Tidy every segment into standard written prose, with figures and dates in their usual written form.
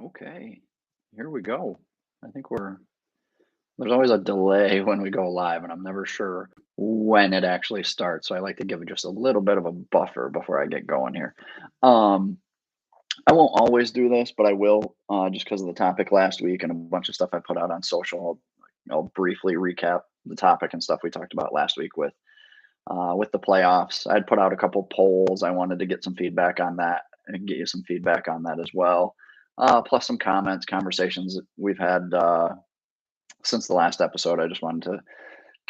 Okay, here we go. I think there's always a delay when we go live, and I'm never sure when it actually starts. So I like to give it just a little bit of a buffer before I get going here. Um, I won't always do this, but I will just because of the topic last week and a bunch of stuff I put out on social. I'll briefly recap the topic and stuff we talked about last week with the playoffs. I'd put out a couple polls. I wanted to get some feedback on that and get you some feedback on that as well. Plus some comments, conversations that we've had since the last episode. I just wanted to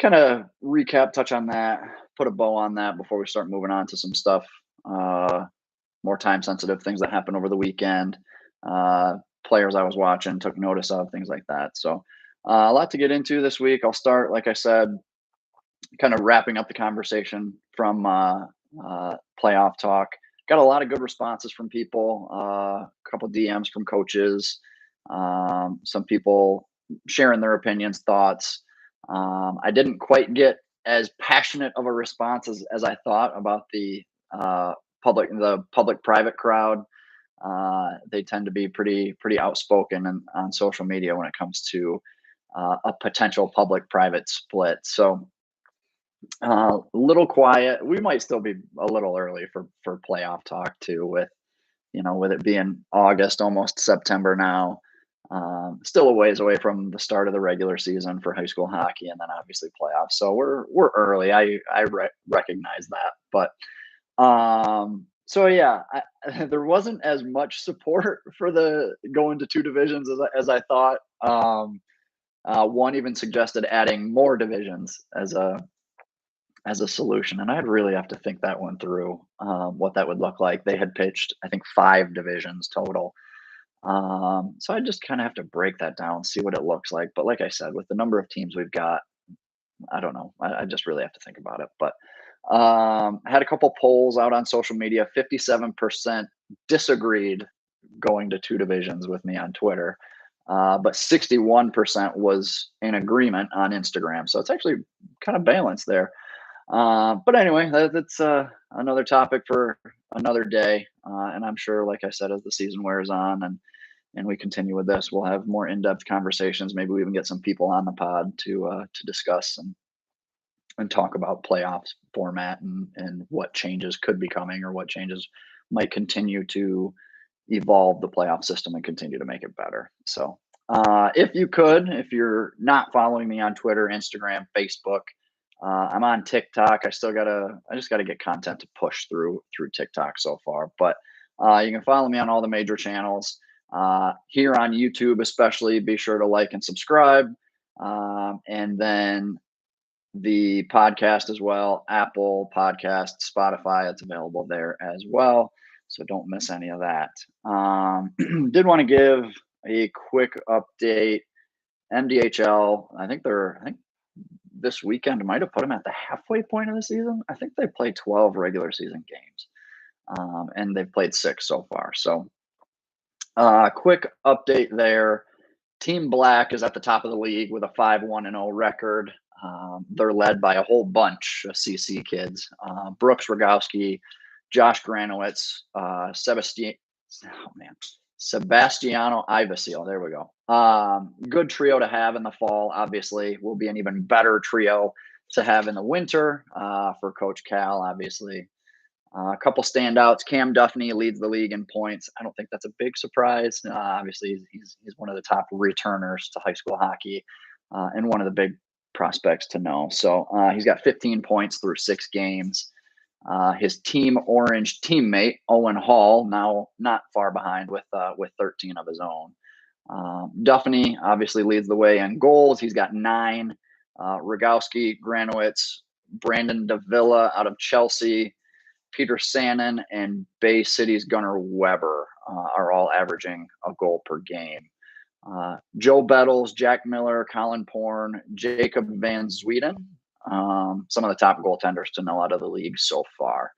kind of recap, touch on that, put a bow on that before we start moving on to some stuff, more time sensitive things that happened over the weekend, uh, players I was watching, took notice of, things like that. So, a lot to get into this week. I'll start, like I said, kind of wrapping up the conversation from playoff talk. Got a lot of good responses from people, a couple DMs from coaches, some people sharing their opinions, thoughts. I didn't quite get as passionate of a response as I thought about uh, the public private crowd. They tend to be pretty outspoken on social media when it comes to a potential public private split. So a little quiet. We might still be a little early for playoff talk too, with it being August, almost September now. Still a ways away from the start of the regular season for high school hockey, and then obviously playoffs. So we're early. I recognize that, but so yeah, there wasn't as much support for the going to two divisions as I thought. One even suggested adding more divisions as a solution. And I'd really have to think that one through, what that would look like. They had pitched, I think, 5 divisions total. So I just kind of have to break that down, see what it looks like. But like I said, with the number of teams we've got, I don't know. I just really have to think about it. But I had a couple polls out on social media. 57% disagreed going to two divisions with me on Twitter. But 61% was in agreement on Instagram. So it's actually kind of balanced there. But anyway, that's another topic for another day. And I'm sure, like I said, as the season wears on and we continue with this, we'll have more in-depth conversations. Maybe we even get some people on the pod to discuss and talk about playoffs format and what changes could be coming or what changes might continue to evolve the playoff system and continue to make it better. So, if you're not following me on Twitter, Instagram, Facebook, I'm on TikTok. I just gotta get content to push through TikTok so far. But you can follow me on all the major channels. Here on YouTube, especially, be sure to like and subscribe. And then the podcast as well, Apple Podcast, Spotify, it's available there as well. So don't miss any of that. Did want to give a quick update. MDHL, I think this weekend might have put them at the halfway point of the season. I think they played 12 regular season games, and they've played 6 so far. So, quick update there. Team Black is at the top of the league with a 5-1-0 record. They're led by a whole bunch of CC kids: Brooks Rogowski, Josh Granowitz, Sebastiano Ivasil. There we go. Good trio to have in the fall. Obviously, will be an even better trio to have in the winter for Coach Cal. Obviously, a couple standouts. Cam Duffney leads the league in points. I don't think that's a big surprise. Obviously, he's one of the top returners to high school hockey and one of the big prospects to know. So he's got 15 points through 6 games. His Team Orange teammate Owen Hall, now not far behind with 13 of his own. Duffney obviously leads the way in goals. He's got 9. Rogowski, Granowitz, Brandon Davila out of Chelsea, Peter Sannon, and Bay City's Gunnar Weber are all averaging a goal per game. Joe Bettles, Jack Miller, Colin Porn, Jacob Van Zweden, some of the top goaltenders to know out of the league so far.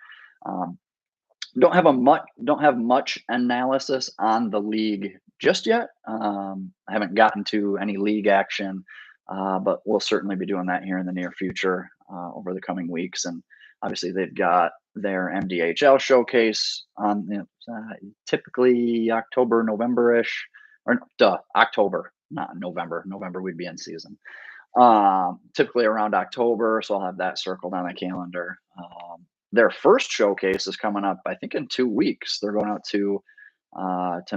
Don't have much analysis on the league just yet. I haven't gotten to any league action, but we'll certainly be doing that here in the near future over the coming weeks. And obviously, they've got their MDHL showcase on typically October, November-ish. or October, not November. November we'd be in season. Typically around October, so I'll have that circled on the calendar. Their first showcase is coming up, I think, in 2 weeks. They're going out to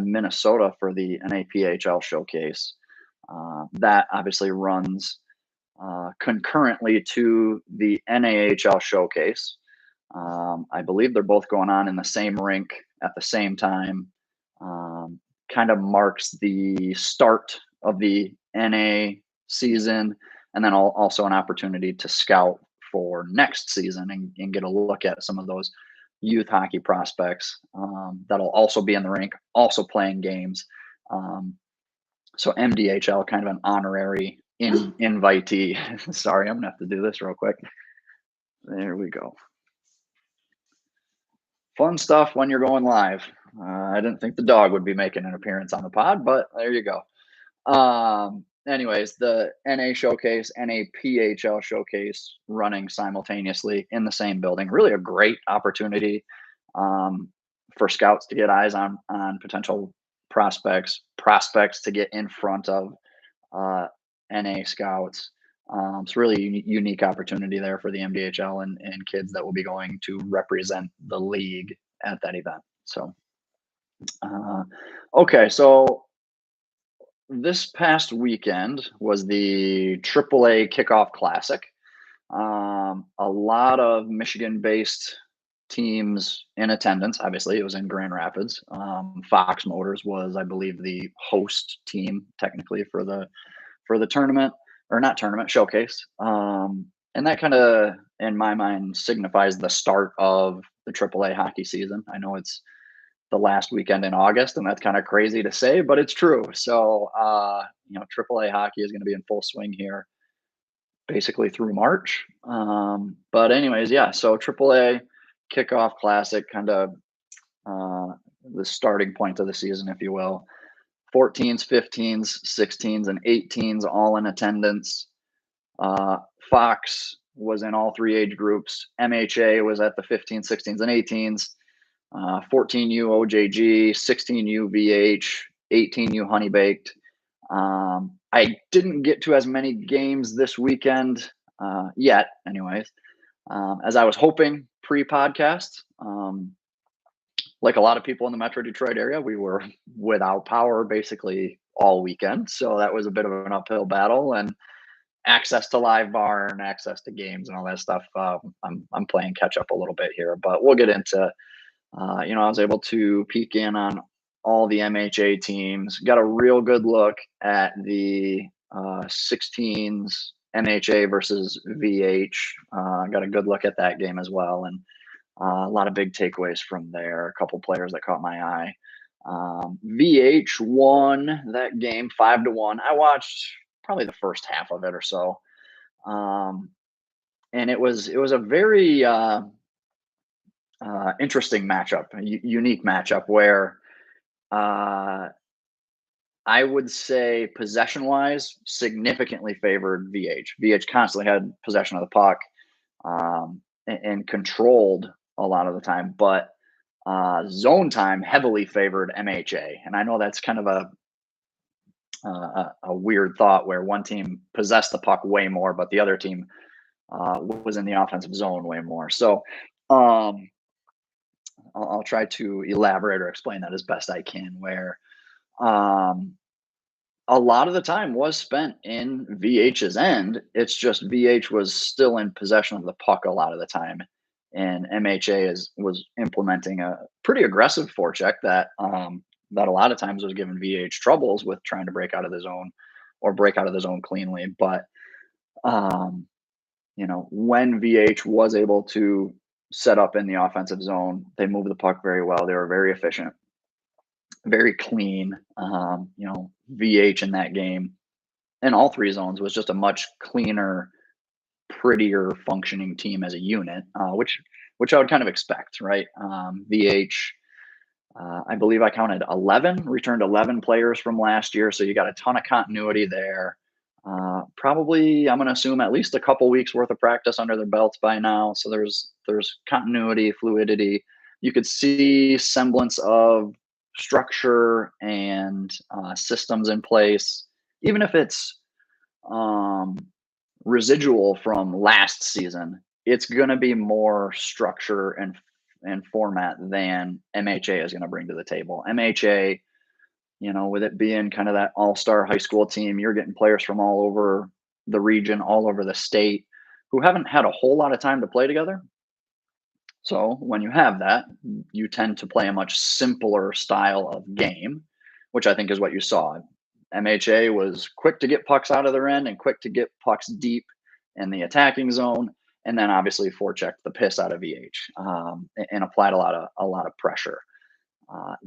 Minnesota for the NAPHL showcase. That obviously runs concurrently to the NAHL showcase. I believe they're both going on in the same rink at the same time. Kind of marks the start of the NA season, and then also an opportunity to scout for next season and get a look at some of those youth hockey prospects that'll also be in the rink, also playing games. So MDHL, kind of an honorary invitee. Sorry, I'm gonna have to do this real quick. There we go. Fun stuff when you're going live. I didn't think the dog would be making an appearance on the pod, but there you go. Anyways, the NA showcase, NAPHL showcase running simultaneously in the same building. Really a great opportunity for scouts to get eyes on potential prospects to get in front of NA scouts. It's really unique opportunity there for the MDHL and kids that will be going to represent the league at that event. So, okay, so this past weekend was the AAA Kickoff Classic. A lot of Michigan-based teams in attendance. Obviously, it was in Grand Rapids. Fox Motors was, I believe, the host team technically for the tournament, or not tournament, showcase. And that kind of, in my mind, signifies the start of the AAA hockey season. I know it's the last weekend in August, and that's kind of crazy to say, but it's true. So, AAA hockey is going to be in full swing here basically through March. But anyways, yeah, so AAA Kickoff Classic, kind of the starting point of the season, if you will. 14s, 15s, 16s, and 18s all in attendance. Fox was in all three age groups. MHA was at the 15s, 16s, and 18s. 14U OJG, 16U VH, 18U Honey Baked. I didn't get to as many games this weekend yet, anyways, as I was hoping pre-podcast. Like a lot of people in the Metro Detroit area, we were without power basically all weekend. So that was a bit of an uphill battle, and access to live bar and access to games and all that stuff. I'm playing catch up a little bit here, but we'll get into, I was able to peek in on all the MHA teams, got a real good look at the 16s MHA versus VH. Got a good look at that game as well. And a lot of big takeaways from there. A couple players that caught my eye. VH won that game 5-1. I watched probably the first half of it or so, and it was a very interesting matchup, a unique matchup where I would say possession-wise significantly favored VH. VH constantly had possession of the puck and controlled a lot of the time, but zone time heavily favored MHA. And I know that's kind of a weird thought where one team possessed the puck way more, but the other team was in the offensive zone way more. So I'll try to elaborate or explain that as best I can, where a lot of the time was spent in VH's end. It's just VH was still in possession of the puck a lot of the time. And MHA was implementing a pretty aggressive forecheck that a lot of times was giving VH troubles with trying to break out of the zone or break out of the zone cleanly. But when VH was able to set up in the offensive zone, they moved the puck very well. They were very efficient, very clean. VH in that game in all three zones was just a much cleaner, prettier functioning team as a unit, which I would kind of expect, right? VH, I believe I counted returned 11 players from last year. So you got a ton of continuity there. Probably, I'm going to assume at least a couple weeks worth of practice under their belts by now. So there's continuity, fluidity. You could see semblance of structure and systems in place, even if it's um, residual from last season, it's going to be more structure and format than MHA is going to bring to the table. MHA, with it being kind of that all-star high school team, you're getting players from all over the region, all over the state, who haven't had a whole lot of time to play together. So when you have that, you tend to play a much simpler style of game, which I think is what you saw. MHA was quick to get pucks out of their end and quick to get pucks deep in the attacking zone, and then obviously forechecked the piss out of VH, and applied a lot of pressure.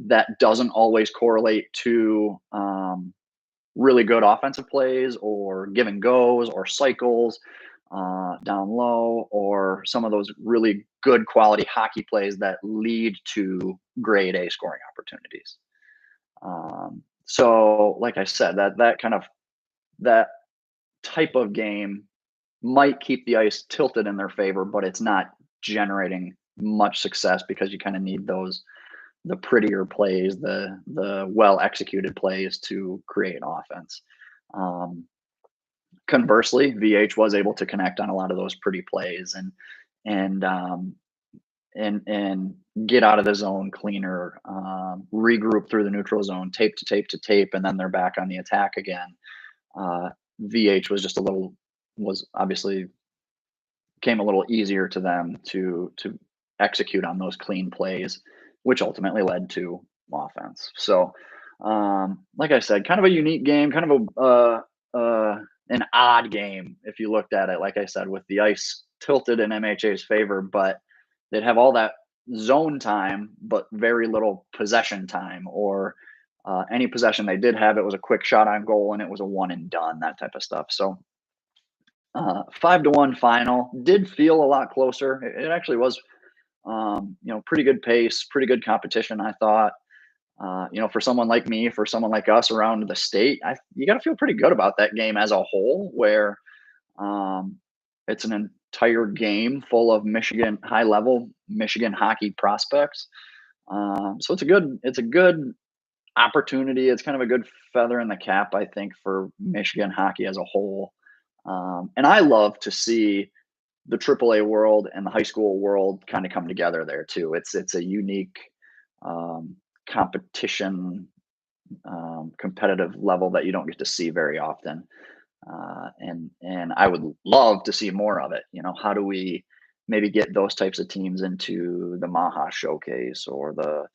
That doesn't always correlate to really good offensive plays or give and goes or cycles down low, or some of those really good quality hockey plays that lead to grade A scoring opportunities. So, like I said, that type of game might keep the ice tilted in their favor, but it's not generating much success because you kind of need the prettier plays, the well executed plays to create an offense. Um, Conversely, VH was able to connect on a lot of those pretty plays and get out of the zone cleaner, regroup through the neutral zone, tape to tape to tape, and then they're back on the attack again. Uh, VH was obviously came a little easier to them to execute on those clean plays, which ultimately led to offense. So, like I said, kind of a unique game, kind of an odd game if you looked at it. Like I said, with the ice tilted in MHA's favor, but they'd have all that zone time, but very little possession time, or any possession they did have, it was a quick shot on goal and it was a one and done, that type of stuff. So 5-1 final did feel a lot closer. It actually was, pretty good pace, pretty good competition, I thought. For someone like me, for someone like us around the state, you got to feel pretty good about that game as a whole, where um, it's an entire game full of high level Michigan hockey prospects. So it's a good opportunity. It's kind of a good feather in the cap, I think, for Michigan hockey as a whole. And I love to see the AAA world and the high school world kind of come together there too. It's a unique um, competition, competitive level that you don't get to see very often. And I would love to see more of it. How do we maybe get those types of teams into the Maha Showcase or the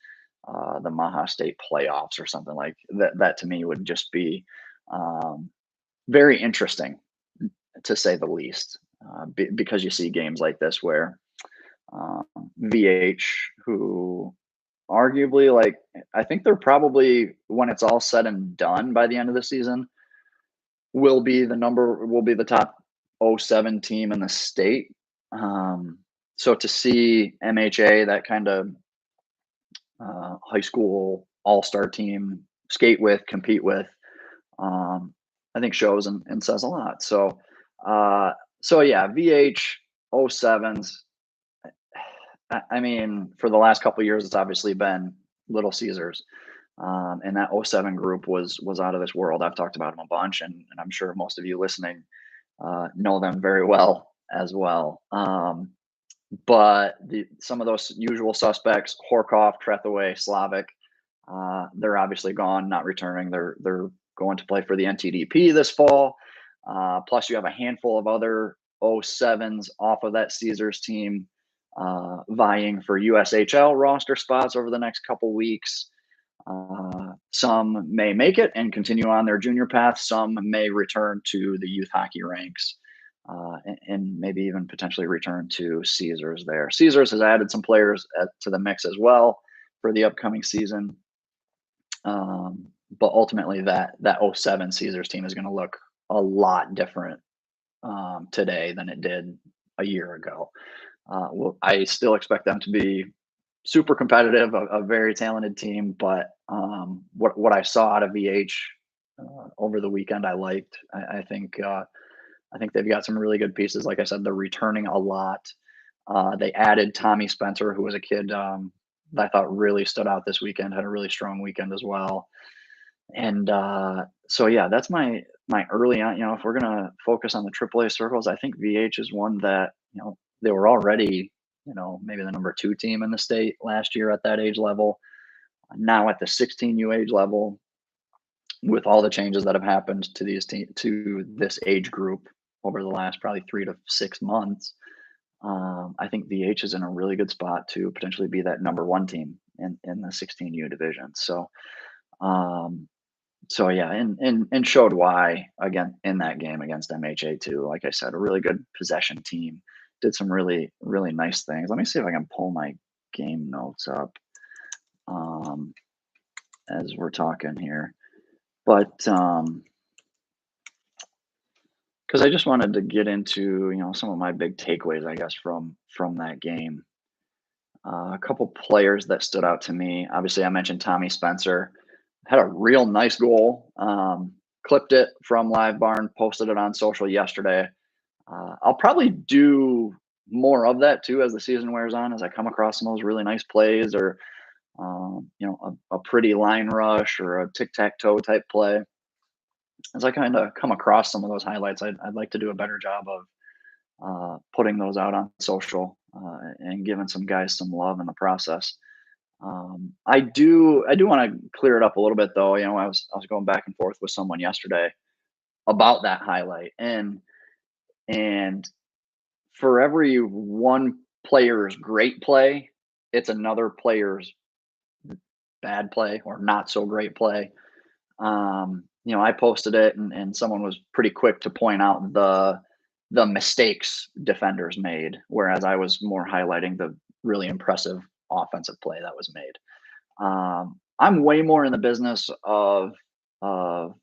Maha State playoffs or something like that? That to me would just be very interesting, to say the least, because you see games like this where um, VH, who arguably, like, I think they're probably, when it's all said and done by the end of the season, will be the top '07 team in the state. So to see MHA, that kind of high school all-star team, skate with, compete with, um, I think shows and says a lot. Uh, so yeah, VH '07s. I mean, for the last couple of years, it's obviously been Little Caesars, and that '07 group was out of this world. I've talked about them a bunch, and I'm sure most of you listening know them very well as well. But some of those usual suspects, Horkoff, Trethaway, Slavic, they're obviously gone, not returning. They're going to play for the NTDP this fall. Plus, you have a handful of other '07s off of that Caesars team vying for USHL roster spots over the next couple weeks. Some may make it and continue on their junior path. Some may return to the youth hockey ranks, and maybe even potentially return to Caesars there. Caesars has added some players to the mix as well for the upcoming season. But ultimately, that '07 Caesars team is going to look a lot different today than it did a year ago. Well, I still expect them to be super competitive, a very talented team. But what I saw out of VH over the weekend, I liked. I think they've got some really good pieces. Like I said, they're returning a lot. They added Tommy Spencer, who was a kid I thought really stood out this weekend, had a really strong weekend as well. And so yeah, that's my early on. If we're gonna focus on the AAA circles, I think VH is one that they were already maybe the number two team in the state last year at that age level. Now at the 16U age level, with all the changes that have happened to to this age group over the last probably 3 to 6 months, I think VH is in a really good spot to potentially be that number one team in the 16U division. Um, so yeah, and showed why again in that game against MHA too. Like I said, a really good possession team. Did some really nice things. Let me see if I can pull my game notes up um, as we're talking here. But because I just wanted to get into some of my big takeaways, I guess from that game. A couple players that stood out to me. Obviously, I mentioned Tommy Spencer had a real nice goal. Clipped it from Live Barn, posted it on social yesterday. I'll probably do more of that too as the season wears on, as I come across some of those really nice plays, or a pretty line rush or a tic tac toe type play. As I kind of come across some of those highlights, I'd like to do a better job of putting those out on social and giving some guys some love in the process. I do want to clear it up a little bit though. I was going back and forth with someone yesterday about that highlight, and for every one player's great play, it's another player's bad play or not so great play. I posted it, and someone was pretty quick to point out the mistakes defenders made, whereas I was more highlighting the really impressive offensive play that was made. I'm way more in the business of highlighting,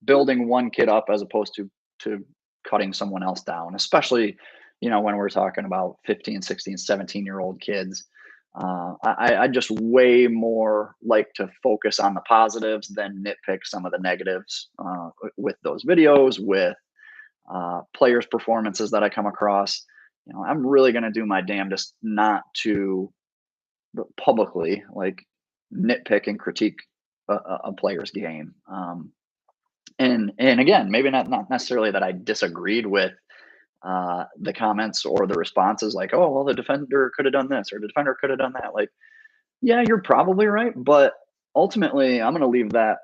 building one kid up as opposed to cutting someone else down, especially when we're talking about 15, 16, 17-year-old kids. I just way more like to focus on the positives than nitpick some of the negatives with those videos, with players' performances that I come across. I'm really going to do my damnedest not to publicly like nitpick and critique a player's game. And again, maybe not necessarily that I disagreed with the comments or the responses, like, oh well, the defender could have done this or the defender could have done that. Like, yeah, you're probably right, but ultimately, I'm going to leave that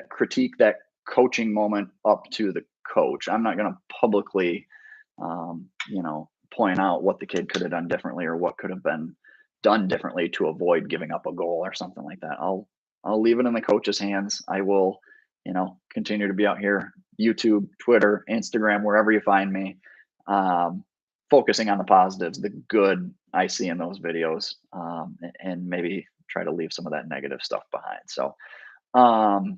critique, that coaching moment up to the coach. I'm not going to publicly, point out what the kid could have done differently or what could have been done differently to avoid giving up a goal or something like that. I'll leave it in the coach's hands. I will, continue to be out here, YouTube, Twitter, Instagram, wherever you find me, focusing on the positives, the good I see in those videos, and maybe try to leave some of that negative stuff behind. So, um,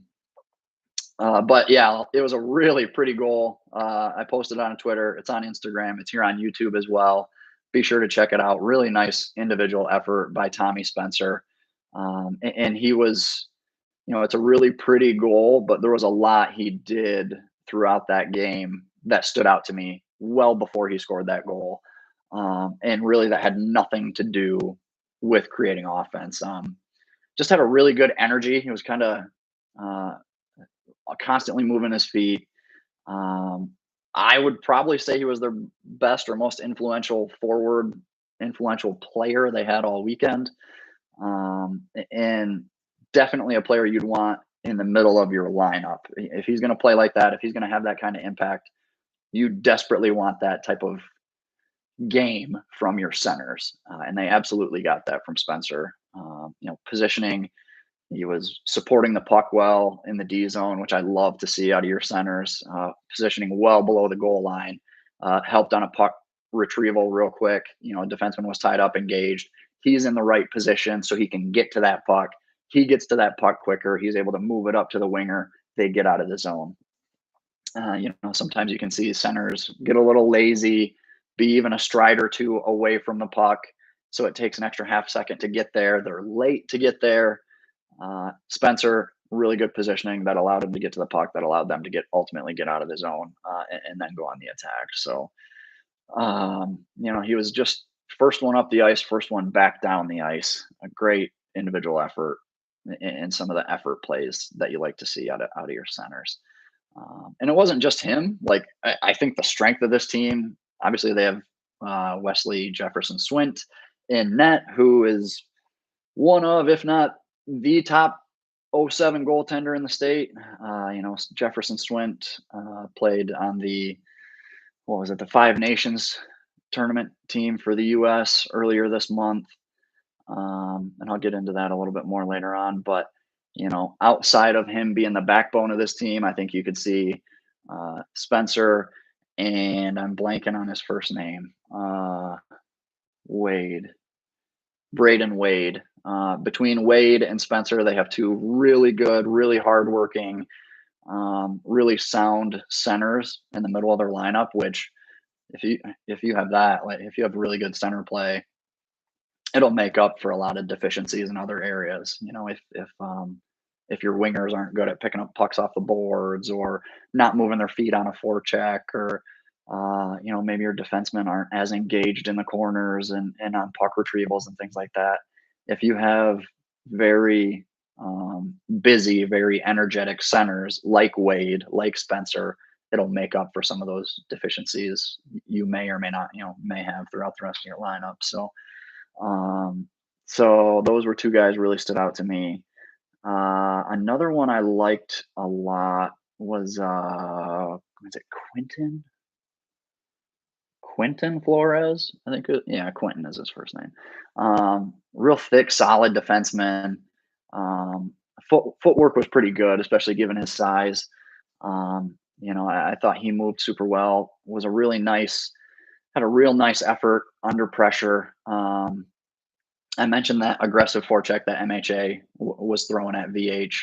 but yeah, it was a really pretty goal. I posted it on Twitter. It's on Instagram. It's here on YouTube as well. Be sure to check it out. Really nice individual effort by Tommy Spencer. And he was, it's a really pretty goal, but there was a lot he did throughout that game that stood out to me well before he scored that goal. And really that had nothing to do with creating offense. Just had a really good energy. He was kind of uh, constantly moving his feet. Um, I would probably say he was their best or most influential forward, influential player they had all weekend. And definitely a player you'd want in the middle of your lineup. If he's going to play like that, if he's going to have that kind of impact, you desperately want that type of game from your centers. And they absolutely got that from Spencer. Positioning, he was supporting the puck well in the D zone, which I love to see out of your centers. Positioning well below the goal line, helped on a puck retrieval real quick. A defenseman was tied up, engaged. He's in the right position so he can get to that puck. He gets to that puck quicker. He's able to move it up to the winger. They get out of the zone. Sometimes you can see centers get a little lazy, be even a stride or two away from the puck. So it takes an extra half second to get there. They're late to get there. Spencer, really good positioning that allowed him to get to the puck, that allowed them to ultimately get out of the zone and then go on the attack. So, he was just first one up the ice, first one back down the ice. A great individual effort and some of the effort plays that you like to see out of your centers. And it wasn't just him. Like I think the strength of this team, obviously they have Wesley Jefferson-Swint in net, who is one of, if not the top '07 goaltender in the state. Jefferson-Swint played on the, what was it, the Five Nations tournament team for the U.S. earlier this month. And I'll get into that a little bit more later on. But, outside of him being the backbone of this team, I think you could see Spencer, and I'm blanking on his first name, Wade, Brayden Wade. Between Wade and Spencer, they have two really good, really hardworking, really sound centers in the middle of their lineup. Which, if you have that, like if you have really good center play, it'll make up for a lot of deficiencies in other areas. If your wingers aren't good at picking up pucks off the boards or not moving their feet on a forecheck, or maybe your defensemen aren't as engaged in the corners and on puck retrievals and things like that. If you have very busy, very energetic centers like Wade, like Spencer, it'll make up for some of those deficiencies you may or may not, may have throughout the rest of your lineup. So those were two guys really stood out to me. Another one I liked a lot was it Quentin? Quentin Flores, I think. Yeah, Quentin is his first name. Real thick, solid defenseman. Footwork was pretty good, especially given his size. I thought he moved super well. Had a real nice effort under pressure. I mentioned that aggressive forecheck that MHA was throwing at VH.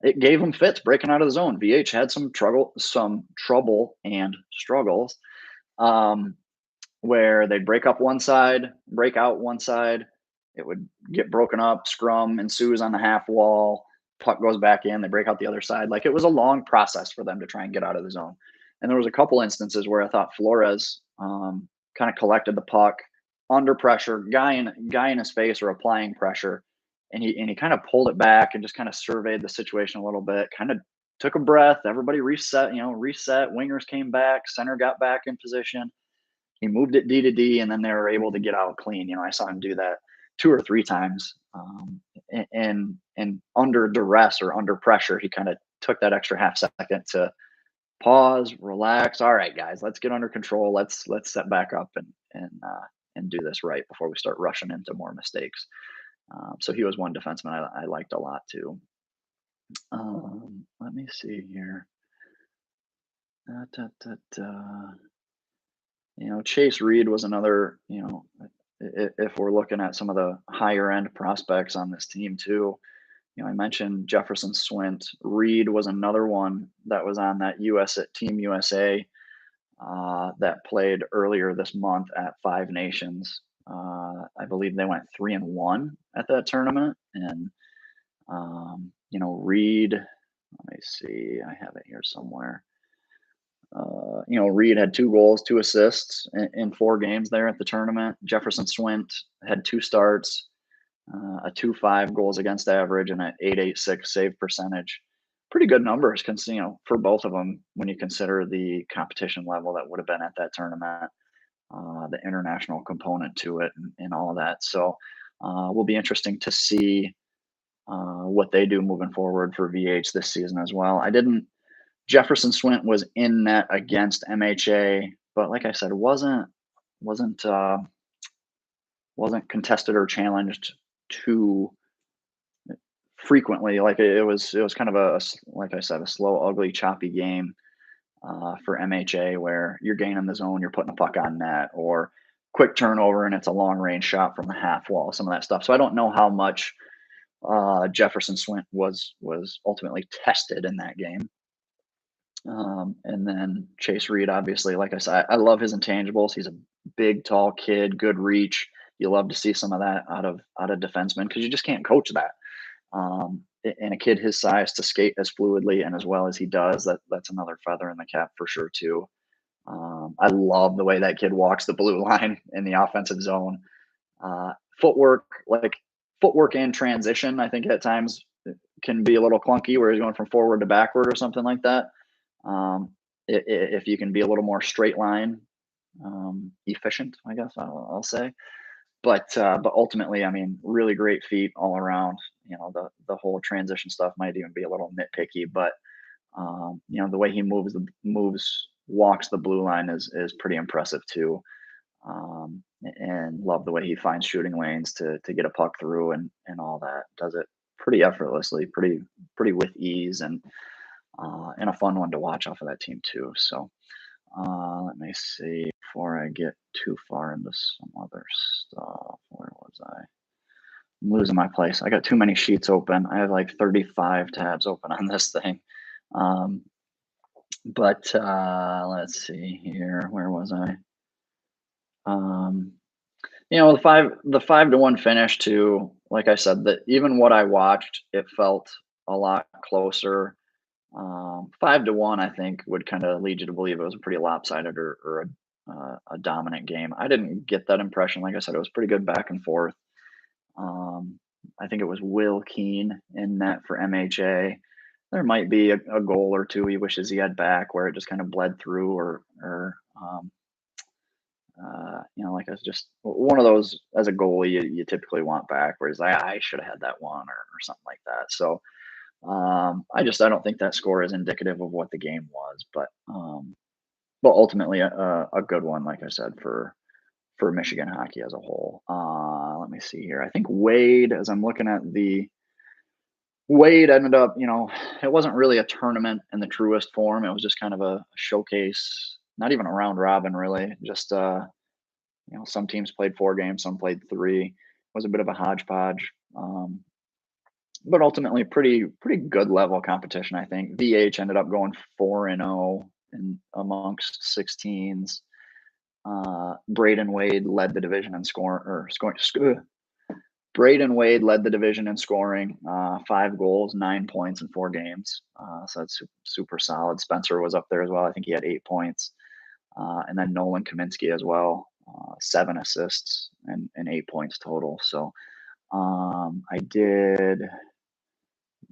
It gave him fits breaking out of the zone. VH had some trouble and struggles, where they'd break out one side. It would get broken up. Scrum ensues on the half wall. Puck goes back in. They break out the other side. Like, it was a long process for them to try and get out of the zone. And there was a couple instances where I thought Flores kind of collected the puck under pressure, guy in his face or applying pressure, and he kind of pulled it back and just kind of surveyed the situation a little bit, kind of took a breath. Everybody reset. Wingers came back, center got back in position. He moved it D to D, and then they were able to get out clean. I saw him do that 2 or 3 times, and under duress or under pressure, he kind of took that extra half second to pause, relax. All right, guys, let's get under control. Let's set back up and do this right before we start rushing into more mistakes. So he was one defenseman I liked a lot too. Let me see here. Chase Reed was another, if we're looking at some of the higher end prospects on this team too. I mentioned Jefferson-Swint. Reed was another one that was on that Team USA that played earlier this month at Five Nations. I believe they went 3-1 at that tournament. And Reed, let me see, I have it here somewhere. Reed had 2 goals, 2 assists in 4 games there at the tournament. Jefferson-Swint had 2 starts, a 2.5 goals against average, and an .886 save percentage. Pretty good numbers, for both of them when you consider the competition level that would have been at that tournament, the international component to it, and all of that. So, will be interesting to see what they do moving forward for VH this season as well. Jefferson-Swint was in net against MHA, but like I said, wasn't contested or challenged too frequently. Like, it was kind of like I said, a slow, ugly, choppy game for MHA, where you're gaining the zone, you're putting a puck on net, or quick turnover and it's a long range shot from the half wall, some of that stuff. So I don't know how much Jefferson-Swint was ultimately tested in that game. And then Chase Reed, obviously, like I said, I love his intangibles. He's a big, tall kid, good reach. You love to see some of that out of defensemen, because you just can't coach that. And a kid his size to skate as fluidly and as well as he does, that's another feather in the cap for sure too. I love the way that kid walks the blue line in the offensive zone. Footwork, like footwork and transition, I think at times can be a little clunky where he's going from forward to backward or something like that. Um, if you can be a little more straight line, efficient, I guess I'll say. But ultimately, I mean, really great feet all around. The whole transition stuff might even be a little nitpicky, but the way he walks the blue line is pretty impressive too. And love the way he finds shooting lanes to get a puck through and all that. Does it pretty effortlessly, pretty with ease, and a fun one to watch off of that team too. So let me see before I get too far into some other stuff. Where was I? I'm losing my place. I got too many sheets open. I have like 35 tabs open on this thing. Um, but let's see here. Where was I? Um, the 5-1 finish too. Like I said, that even what I watched, it felt a lot closer. 5-1, I think, would kind of lead you to believe it was a pretty lopsided or a dominant game. I didn't get that impression. Like I said, it was pretty good back and forth. Um, I think it was Will Keane in net for MHA. There might be a goal or two he wishes he had back where it just kind of bled through, like it's just one of those as a goalie you typically want back, whereas I should have had that one or something like that. So I don't think that score is indicative of what the game was, but ultimately a good one, like I said, for Michigan hockey as a whole. Let me see here. I think Wade, as I'm looking at Wade ended up, it wasn't really a tournament in the truest form. It was just kind of a showcase, not even a round robin, really. Just some teams played 4 games, some played 3. It was a bit of a hodgepodge. But ultimately pretty good level of competition, I think. VH ended up going 4-0 in amongst 16s. Brayden Wade led the division in scoring. Brayden Wade led the division in scoring, 5 goals, 9 points in 4 games. So that's super solid. Spencer was up there as well. I think he had 8 points. And then Nolan Kaminsky as well, 7 assists and 8 points total. So I did.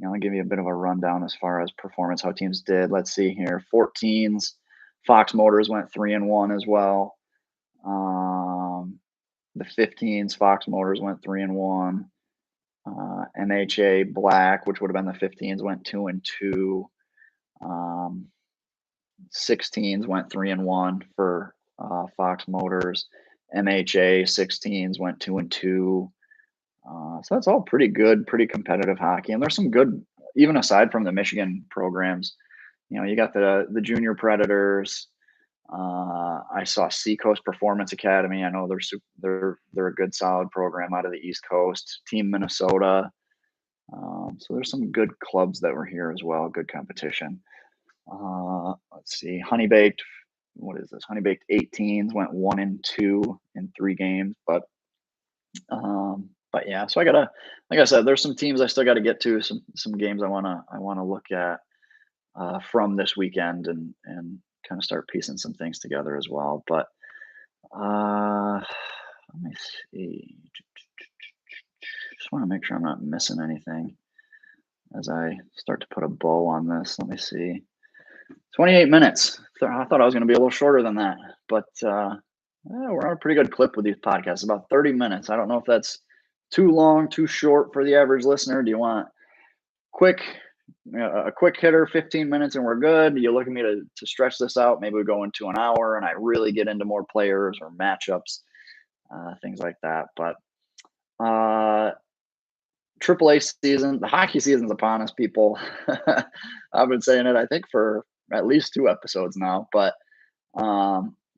I'll give you a bit of a rundown as far as performance, how teams did. Let's see here. 14s, Fox Motors went 3-1 as well. The 15s, Fox Motors went 3-1. MHA Black, which would have been the 15s, went 2-2. 16s went 3-1 for Fox Motors. MHA 16s went 2-2. So that's all pretty good, pretty competitive hockey. And there's some good, even aside from the Michigan programs. You got the Junior Predators. I saw Seacoast Performance Academy. I know they're a good, solid program out of the East Coast. Team Minnesota. So there's some good clubs that were here as well. Good competition. Let's see. Honey Baked. What is this? Honey Baked 18s went 1-2 in 3 games, but yeah. So like I said, there's some teams I still got to get to. Some games I wanna look at from this weekend and kind of start piecing some things together as well. But let me see. Just want to make sure I'm not missing anything as I start to put a bow on this. Let me see. 28 minutes. I thought I was going to be a little shorter than that, but we're on a pretty good clip with these podcasts. About 30 minutes. I don't know if that's too long, too short for the average listener. Do you want a quick hitter, 15 minutes, and we're good? You look at me to stretch this out. Maybe we go into an hour, and I really get into more players or matchups, things like that. But AAA season, the hockey season's upon us, people. I've been saying it, I think, for at least 2 episodes now. But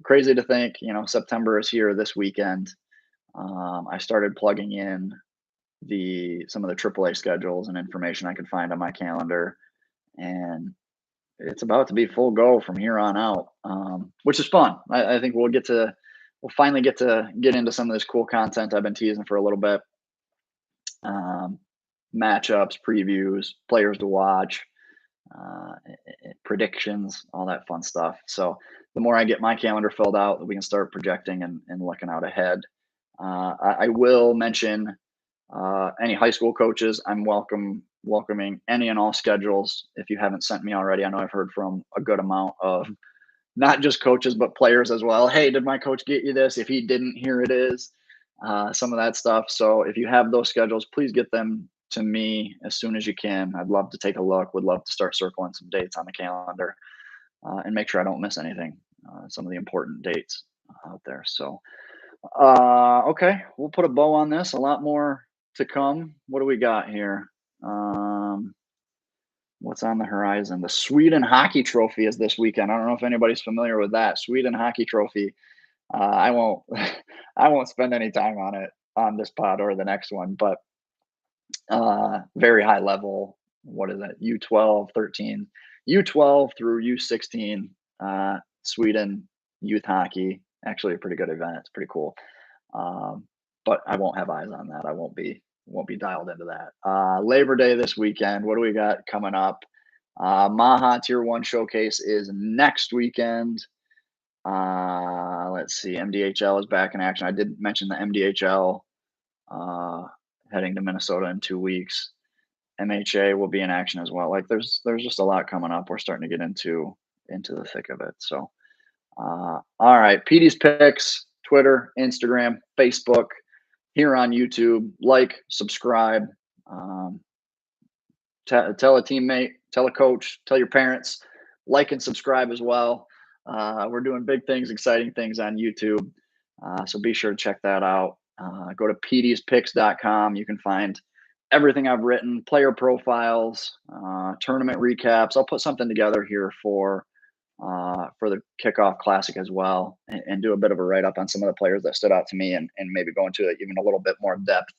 crazy to think, September is here this weekend. I started plugging in some of the AAA schedules and information I could find on my calendar, and it's about to be full go from here on out, which is fun. I think we'll finally get into some of this cool content I've been teasing for a little bit. Matchups, previews, players to watch, predictions, all that fun stuff. So the more I get my calendar filled out, we can start projecting and looking out ahead. I will mention any high school coaches. I'm welcoming any and all schedules. If you haven't sent me already, I know I've heard from a good amount of not just coaches but players as well. Hey, did my coach get you this? If he didn't, here it is. Some of that stuff. So if you have those schedules, please get them to me as soon as you can. I'd love to take a look. Would love to start circling some dates on the calendar and make sure I don't miss anything. Some of the important dates out there. So okay, we'll put a bow on this. A lot more to come. What do we got here? Um, what's on the horizon? The Sweden Hockey Trophy is this weekend. I don't know if anybody's familiar with that. Sweden Hockey Trophy. I won't. I won't spend any time on it on this pod or the next one, but very high level. What is it? U12, 13, U12 through U16. Sweden youth hockey. Actually, a pretty good event. It's pretty cool. Um, but I won't have eyes on that. I won't be dialed into that. Labor Day this weekend. What do we got coming up? Maha Tier 1 Showcase is next weekend. Let's see. MDHL is back in action. I did mention the MDHL heading to Minnesota in 2 weeks. MHA will be in action as well. Like there's just a lot coming up. We're starting to get into the thick of it. So all right, PD's Picks, Twitter, Instagram, Facebook, here on YouTube. Like, subscribe, tell a teammate, tell a coach, tell your parents, like and subscribe as well. We're doing big things, exciting things on YouTube. So be sure to check that out. Go to pdspicks.com. You can find everything I've written, player profiles, tournament recaps. I'll put something together here for the Kickoff Classic as well, and do a bit of a write up on some of the players that stood out to me, and maybe go into it even a little bit more depth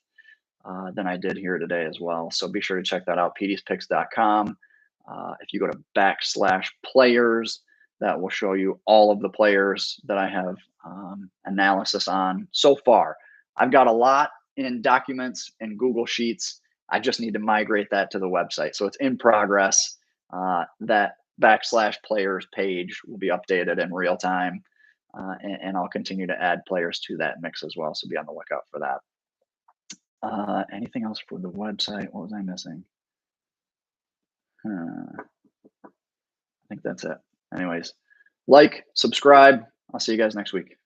than I did here today as well. So be sure to check that out, pdspicks.com. If you go to /players, that will show you all of the players that I have analysis on so far. I've got a lot in documents and Google Sheets. I just need to migrate that to the website. So it's in progress. That /players page will be updated in real time. And I'll continue to add players to that mix as well. So be on the lookout for that. Anything else for the website? What was I missing? I think that's it. Anyways, like, subscribe. I'll see you guys next week.